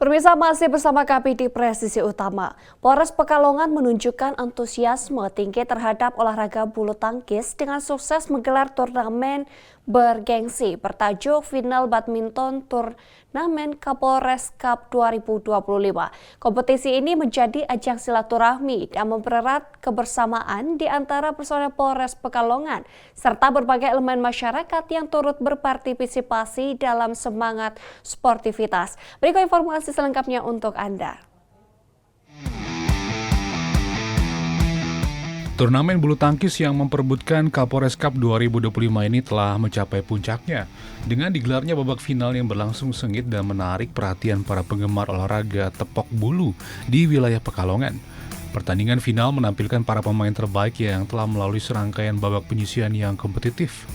Pemirsa masih bersama kami di Presisi Utama. Polres Pekalongan menunjukkan antusiasme tinggi terhadap olahraga bulu tangkis dengan sukses menggelar turnamen bergengsi bertajuk Final Badminton Turnamen Kapolres Cup 2025. Kompetisi ini menjadi ajang silaturahmi dan mempererat kebersamaan di antara personel Polres Pekalongan serta berbagai elemen masyarakat yang turut berpartisipasi dalam semangat sportivitas. Berikut informasi selengkapnya untuk Anda. Turnamen bulu tangkis yang memperebutkan Kapolres Cup 2025 ini telah mencapai puncaknya dengan digelarnya babak final yang berlangsung sengit dan menarik perhatian para penggemar olahraga tepok bulu di wilayah Pekalongan. Pertandingan final menampilkan para pemain terbaik yang telah melalui serangkaian babak penyisihan yang kompetitif.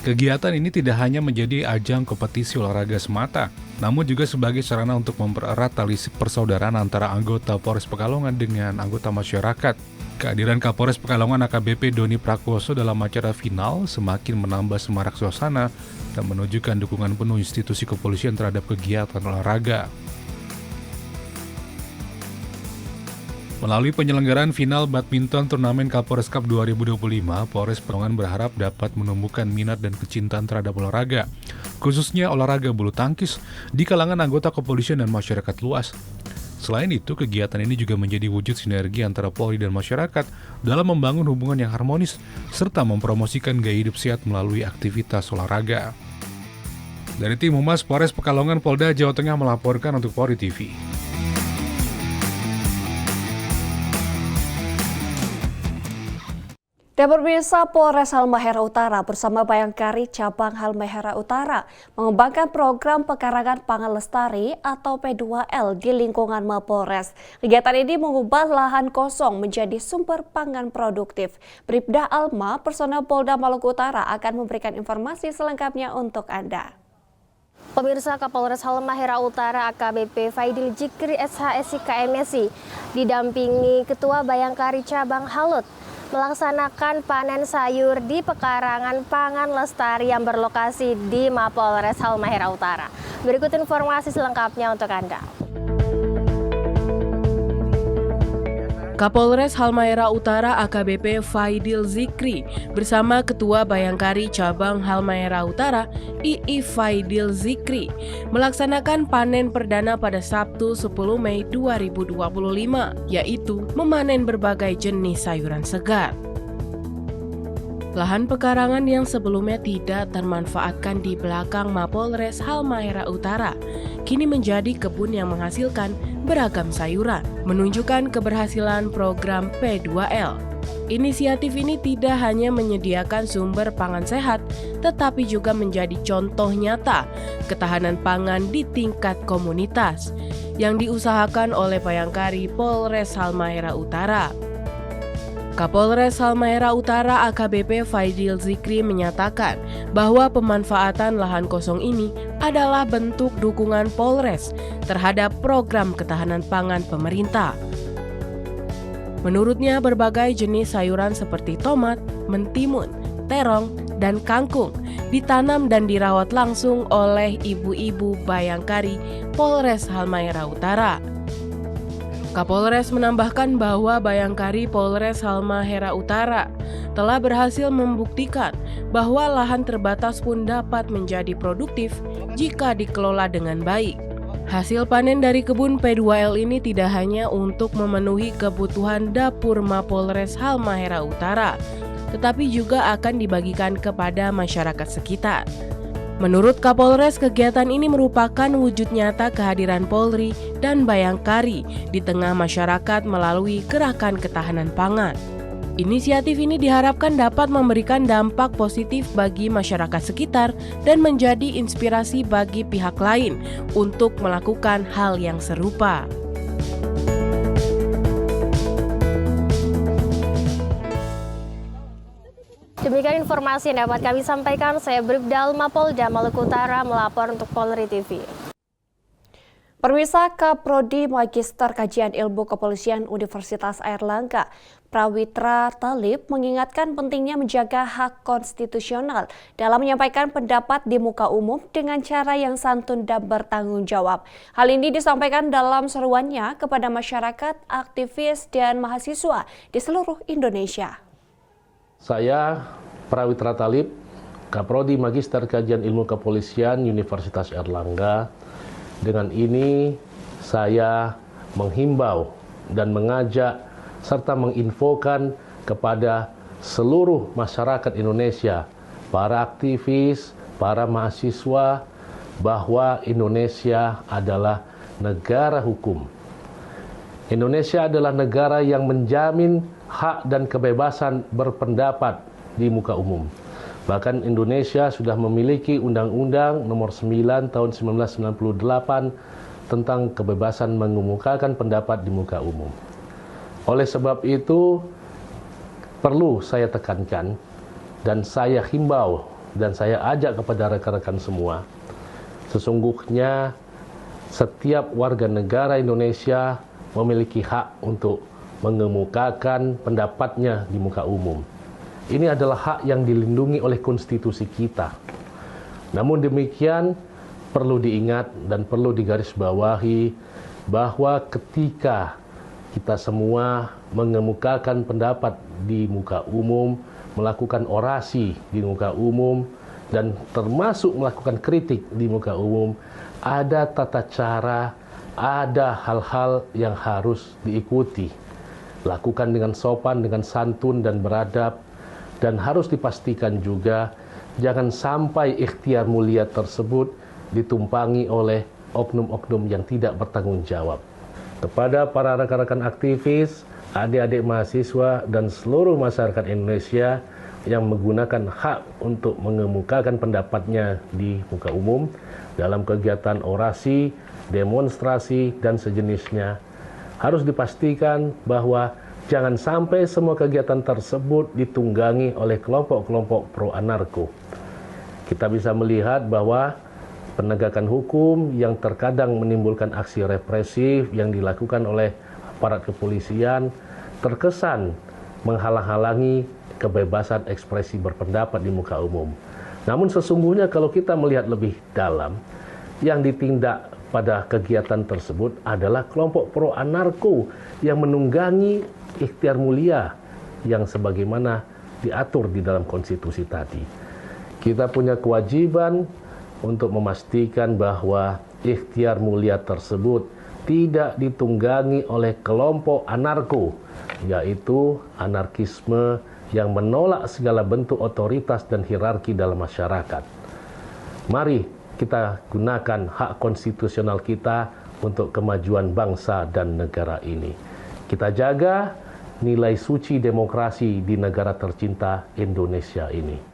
Kegiatan ini tidak hanya menjadi ajang kompetisi olahraga semata, namun juga sebagai sarana untuk mempererat tali persaudaraan antara anggota Polres Pekalongan dengan anggota masyarakat. Kehadiran Kapolres Pekalongan AKBP Doni Prakoso dalam acara final semakin menambah semarak suasana dan menunjukkan dukungan penuh institusi kepolisian terhadap kegiatan olahraga. Melalui penyelenggaraan final badminton turnamen Kapolres Cup 2025, Polres Pekalongan berharap dapat menumbuhkan minat dan kecintaan terhadap olahraga, khususnya olahraga bulu tangkis di kalangan anggota kepolisian dan masyarakat luas. Selain itu, kegiatan ini juga menjadi wujud sinergi antara Polri dan masyarakat dalam membangun hubungan yang harmonis serta mempromosikan gaya hidup sehat melalui aktivitas olahraga. Dari tim Humas Polres Pekalongan, Polda Jawa Tengah melaporkan untuk Polri TV. Dan pemirsa, Polres Halmahera Utara bersama Bayangkari Cabang Halmahera Utara mengembangkan program pekarangan pangan lestari atau P2L di lingkungan Mapolres. Kegiatan ini mengubah lahan kosong menjadi sumber pangan produktif. Bribda Alma, personel Polda Maluku Utara akan memberikan informasi selengkapnya untuk Anda. Pemirsa, Kapolres Halmahera Utara AKBP Faidil Jikri SHSI KMSI didampingi Ketua Bayangkari Cabang Halut melaksanakan panen sayur di pekarangan pangan lestari yang berlokasi di Mapolres Halmahera Utara. Berikut informasi selengkapnya untuk Anda. Kapolres Halmahera Utara AKBP Faidil Zikri bersama Ketua Bayangkari Cabang Halmahera Utara II Faidil Zikri melaksanakan panen perdana pada Sabtu 10 Mei 2025, yaitu memanen berbagai jenis sayuran segar. Lahan pekarangan yang sebelumnya tidak termanfaatkan di belakang Mapolres Halmahera Utara kini menjadi kebun yang menghasilkan beragam sayuran, menunjukkan keberhasilan program P2L. Inisiatif ini tidak hanya menyediakan sumber pangan sehat, tetapi juga menjadi contoh nyata ketahanan pangan di tingkat komunitas yang diusahakan oleh Bayangkari Polres Halmahera Utara. Kapolres Halmahera Utara AKBP Faidil Zikri menyatakan bahwa pemanfaatan lahan kosong ini adalah bentuk dukungan Polres terhadap program ketahanan pangan pemerintah. Menurutnya, berbagai jenis sayuran seperti tomat, mentimun, terong, dan kangkung ditanam dan dirawat langsung oleh ibu-ibu Bayangkari Polres Halmahera Utara. Kapolres menambahkan bahwa Bayangkari Polres Halmahera Utara telah berhasil membuktikan bahwa lahan terbatas pun dapat menjadi produktif jika dikelola dengan baik. Hasil panen dari kebun P2L ini tidak hanya untuk memenuhi kebutuhan dapur Mapolres Halmahera Utara, tetapi juga akan dibagikan kepada masyarakat sekitar. Menurut Kapolres, kegiatan ini merupakan wujud nyata kehadiran Polri dan Bayangkari di tengah masyarakat melalui gerakan ketahanan pangan. Inisiatif ini diharapkan dapat memberikan dampak positif bagi masyarakat sekitar dan menjadi inspirasi bagi pihak lain untuk melakukan hal yang serupa. Demikian informasi yang dapat kami sampaikan. Saya Bribda Alma, Polda Maluku Utara melapor untuk Polri TV. Perwira Kaprodi Magister Kajian Ilmu Kepolisian Universitas Airlangga, Prawitra Talib mengingatkan pentingnya menjaga hak konstitusional dalam menyampaikan pendapat di muka umum dengan cara yang santun dan bertanggung jawab. Hal ini disampaikan dalam seruannya kepada masyarakat, aktivis, dan mahasiswa di seluruh Indonesia. Saya Prawitra Talib, Kaprodi Magister Kajian Ilmu Kepolisian Universitas Airlangga. Dengan ini saya menghimbau dan mengajak serta menginfokan kepada seluruh masyarakat Indonesia, para aktivis, para mahasiswa, bahwa Indonesia adalah negara hukum. Indonesia adalah negara yang menjamin hak dan kebebasan berpendapat di muka umum. Bahkan Indonesia sudah memiliki Undang-Undang Nomor 9 Tahun 1998 tentang kebebasan mengemukakan pendapat di muka umum. Oleh sebab itu, perlu saya tekankan dan saya himbau dan saya ajak kepada rekan-rekan semua, sesungguhnya setiap warga negara Indonesia memiliki hak untuk mengemukakan pendapatnya di muka umum. Ini adalah hak yang dilindungi oleh konstitusi kita. Namun demikian, perlu diingat dan perlu digarisbawahi bahwa ketika kita semua mengemukakan pendapat di muka umum, melakukan orasi di muka umum, dan termasuk melakukan kritik di muka umum, ada tata cara, ada hal-hal yang harus diikuti. Lakukan dengan sopan, dengan santun dan beradab. Dan harus dipastikan juga jangan sampai ikhtiar mulia tersebut ditumpangi oleh oknum-oknum yang tidak bertanggung jawab. Kepada para rekan-rekan aktivis, adik-adik mahasiswa, dan seluruh masyarakat Indonesia yang menggunakan hak untuk mengemukakan pendapatnya di muka umum dalam kegiatan orasi, demonstrasi, dan sejenisnya, harus dipastikan bahwa jangan sampai semua kegiatan tersebut ditunggangi oleh kelompok-kelompok pro-anarko. Kita bisa melihat bahwa penegakan hukum yang terkadang menimbulkan aksi represif yang dilakukan oleh aparat kepolisian terkesan menghalang-halangi kebebasan ekspresi berpendapat di muka umum. Namun sesungguhnya kalau kita melihat lebih dalam, yang ditindak pada kegiatan tersebut adalah kelompok pro-anarko yang menunggangi ikhtiar mulia yang sebagaimana diatur di dalam konstitusi tadi. Kita punya kewajiban untuk memastikan bahwa ikhtiar mulia tersebut tidak ditunggangi oleh kelompok anarko, yaitu anarkisme yang menolak segala bentuk otoritas dan hierarki dalam masyarakat. Mari kita gunakan hak konstitusional kita untuk kemajuan bangsa dan negara ini. Kita jaga nilai suci demokrasi di negara tercinta Indonesia ini.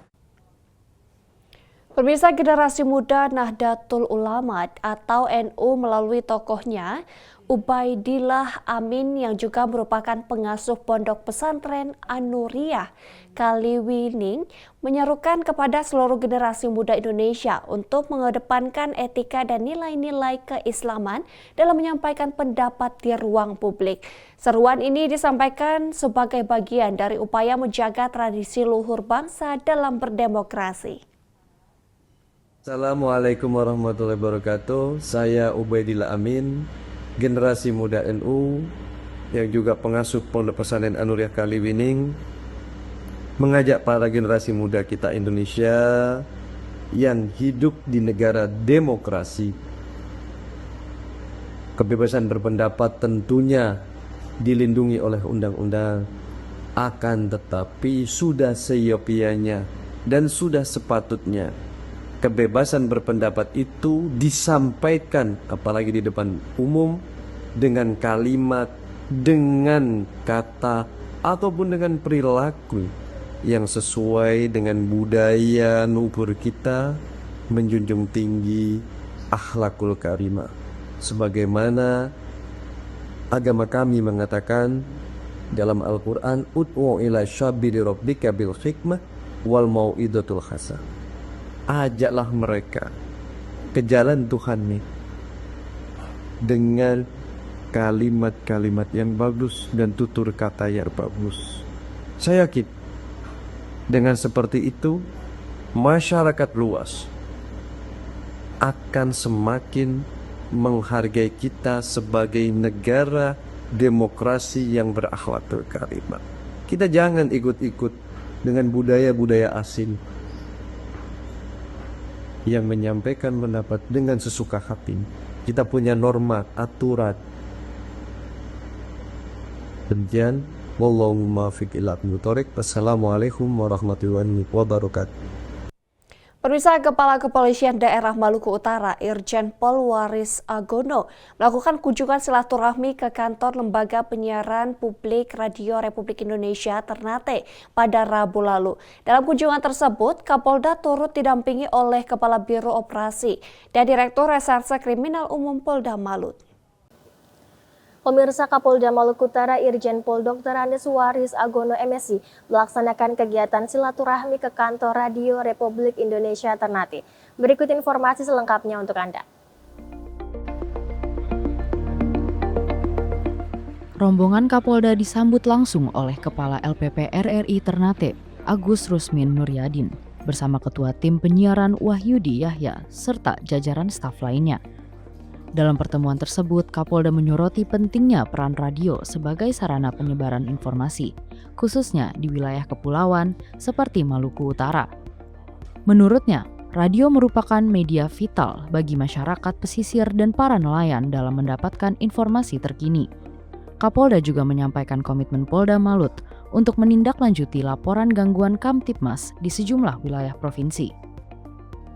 Pemirsa, generasi muda Nahdlatul Ulama atau NU melalui tokohnya Ubaidillah Amin yang juga merupakan pengasuh pondok pesantren An-Nuriyah Kaliwining menyerukan kepada seluruh generasi muda Indonesia untuk mengedepankan etika dan nilai-nilai keislaman dalam menyampaikan pendapat di ruang publik. Seruan ini disampaikan sebagai bagian dari upaya menjaga tradisi luhur bangsa dalam berdemokrasi. Assalamualaikum warahmatullahi wabarakatuh. Saya Ubaidillah Amin, generasi muda NU yang juga pengasuh Pondok Pesantren An-Nuriyah Kaliwining, mengajak para generasi muda kita Indonesia yang hidup di negara demokrasi. Kebebasan berpendapat tentunya dilindungi oleh undang-undang, akan tetapi sudah seyogyanya dan sudah sepatutnya kebebasan berpendapat itu disampaikan apalagi di depan umum dengan kalimat, dengan kata, ataupun dengan perilaku yang sesuai dengan budaya luhur kita, menjunjung tinggi akhlakul karimah. Sebagaimana agama kami mengatakan dalam Al-Quran, ud'u ila syabili rabbika bil hikmah wal mau'idatul hasanah. Ajaklah mereka ke jalan Tuhanmu dengan kalimat-kalimat yang bagus dan tutur kata yang bagus. Saya yakin dengan seperti itu masyarakat luas akan semakin menghargai kita sebagai negara demokrasi yang berakhlakul karimah. Kita jangan ikut-ikut dengan budaya-budaya asing yang menyampaikan pendapat dengan sesuka hati. Kita punya norma, aturan. Demikian, wallahu muwaffiq ila aqwamit thoriq. Wassalamualaikum warahmatullahi wabarakatuh. Pemirsa, Kepala Kepolisian Daerah Maluku Utara Irjen Pol Waris Agono melakukan kunjungan silaturahmi ke kantor Lembaga Penyiaran Publik Radio Republik Indonesia Ternate pada Rabu lalu. Dalam kunjungan tersebut, Kapolda turut didampingi oleh Kepala Biro Operasi dan Direktur Reserse Kriminal Umum Polda Malut. Pemirsa, Kapolda Maluku Utara Irjen Pol Dr. Andes Waris Agono MSI melaksanakan kegiatan silaturahmi ke kantor Radio Republik Indonesia Ternate. Berikut informasi selengkapnya untuk Anda. Rombongan Kapolda disambut langsung oleh Kepala LPP RRI Ternate, Agus Rusmin Nuryadin, bersama Ketua Tim Penyiaran Wahyudi Yahya, serta jajaran staf lainnya. Dalam pertemuan tersebut, Kapolda menyoroti pentingnya peran radio sebagai sarana penyebaran informasi, khususnya di wilayah kepulauan seperti Maluku Utara. Menurutnya, radio merupakan media vital bagi masyarakat pesisir dan para nelayan dalam mendapatkan informasi terkini. Kapolda juga menyampaikan komitmen Polda Malut untuk menindaklanjuti laporan gangguan Kamtibmas di sejumlah wilayah provinsi.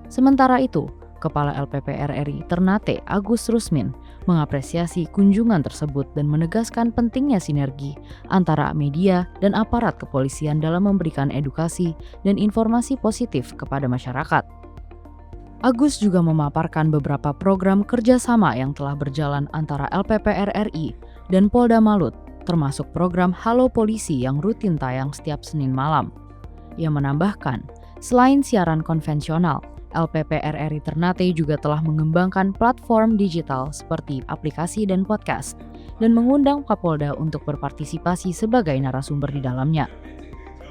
Sementara itu, Kepala LPP RRI Ternate Agus Rusmin mengapresiasi kunjungan tersebut dan menegaskan pentingnya sinergi antara media dan aparat kepolisian dalam memberikan edukasi dan informasi positif kepada masyarakat. Agus juga memaparkan beberapa program kerjasama yang telah berjalan antara LPP RRI dan Polda Malut, termasuk program Halo Polisi yang rutin tayang setiap Senin malam. Ia menambahkan, selain siaran konvensional, LPP RRI Ternate juga telah mengembangkan platform digital seperti aplikasi dan podcast, dan mengundang Kapolda untuk berpartisipasi sebagai narasumber di dalamnya.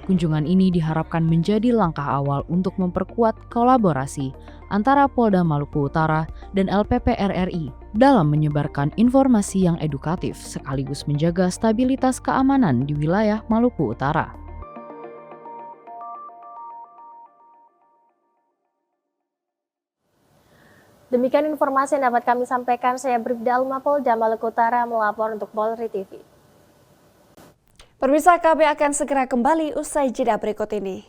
Kunjungan ini diharapkan menjadi langkah awal untuk memperkuat kolaborasi antara Polda Maluku Utara dan LPP RRI dalam menyebarkan informasi yang edukatif sekaligus menjaga stabilitas keamanan di wilayah Maluku Utara. Demikian informasi yang dapat kami sampaikan. Saya Bribda Alma, Polda Maluku Utara melapor untuk Polri TV. Pemirsa, kami akan segera kembali usai jeda berikut ini.